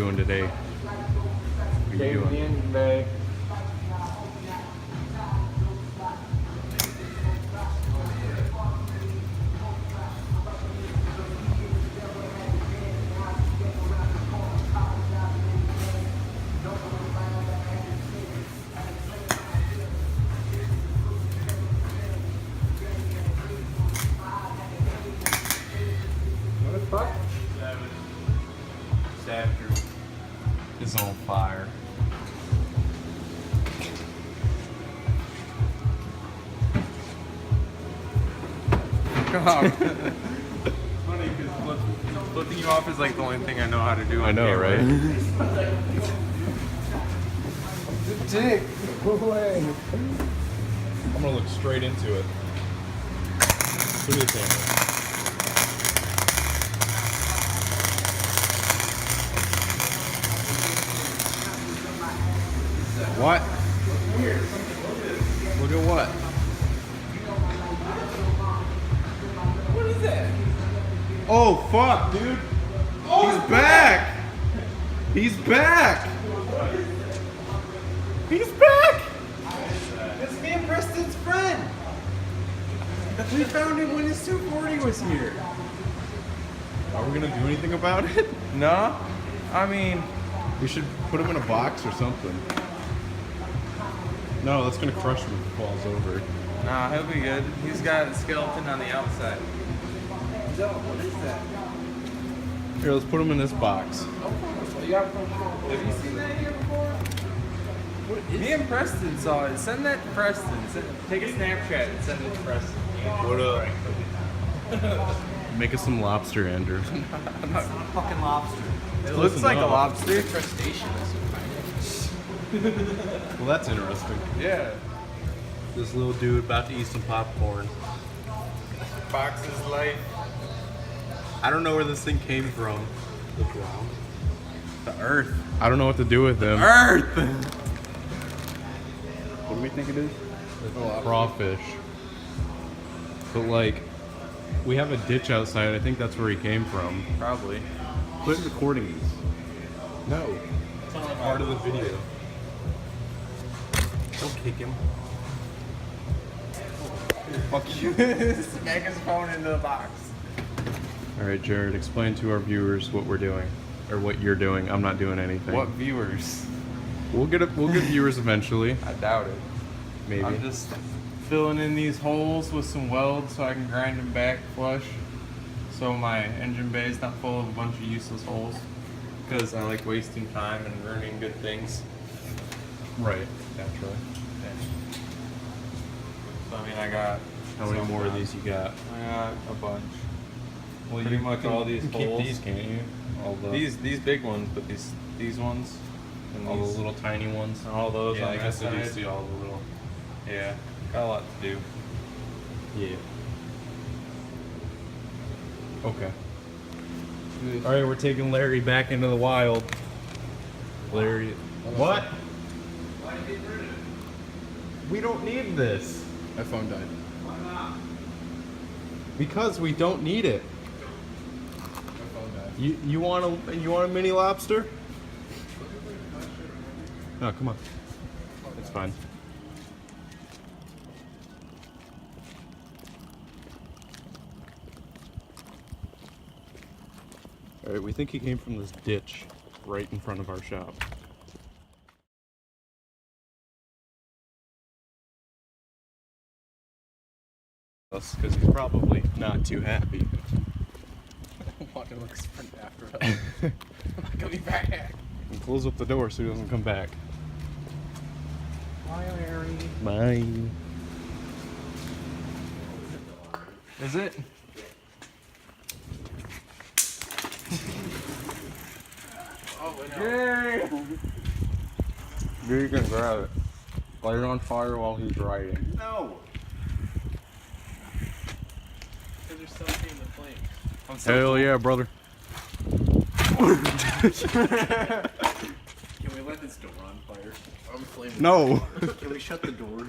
doing today? What are you doing? The engine bay. What the fuck? Savage is on fire. It's funny because flipping you off is like the only thing I know how to do. I know, right? Dick, go away. I'm gonna look straight into it. Look at the camera. What? Look at what? What is that? Oh fuck, dude! He's back! He's back! He's back! It's me and Preston's friend. We found him when his 240 was here. Are we gonna do anything about it? No, I mean, We should put him in a box or something. No, that's gonna crush him if he falls over. nah, he'll be good. He's got a skeleton on the outside. So, what is that? Here, let's put him in this box. Have you seen that here before? Me and Preston saw it. Send that to Preston. Take a Snapchat and send it to Preston. What up? Make us some lobster, Andrew. It's not a fucking lobster. It looks like a no. lobster. Crustacean of some kind. Well, that's interesting. Yeah. This little dude about to eat some popcorn. Box is life. I don't know where this thing came from. The ground. The earth. I don't know what to do with him. Earth! What do we think it is? Crawfish. But like, we have a ditch outside. I think that's where he came from. Probably. Quit recording these. No. It's not part of the video. Don't kick him. Fuck you. Smack his phone into the box. All right, Jared, explain to our viewers what we're doing, or what you're doing. I'm not doing anything. What viewers? We'll get viewers eventually. I doubt it. Maybe. I'm just filling in these holes with some welds so I can grind them back flush. So my engine bay is not full of a bunch of useless holes. Because I like wasting time and ruining good things. Right. Naturally. So I mean, I got. How many some more of done. these you got? I got a bunch. Well, Pretty much can- all these you can keep holes. these, can't you? All the These big ones, but these ones. And all these, the little tiny ones. and all those Yeah, on I that guess I do side. see all the little. Yeah, got a lot to do. Yeah. Okay. All right, we're taking Larry back into the wild. Larry. What? We don't need this. My phone died. Because we don't need it. My phone died. You want a mini lobster? No, come on. It's fine. All right, we think he came from this ditch right in front of our shop. Because he's probably not too happy. I'm not gonna look sprint after us. I'm not gonna be back. And close up the door so he doesn't come back. Bye, Larry. Bye. Is it? Yay! You can grab it. Light it on fire while he's riding. No. Because there's something in the flames. I'm so Hell yeah, brother. Can we let this door on fire? I'm flaming. No. Can we shut the door?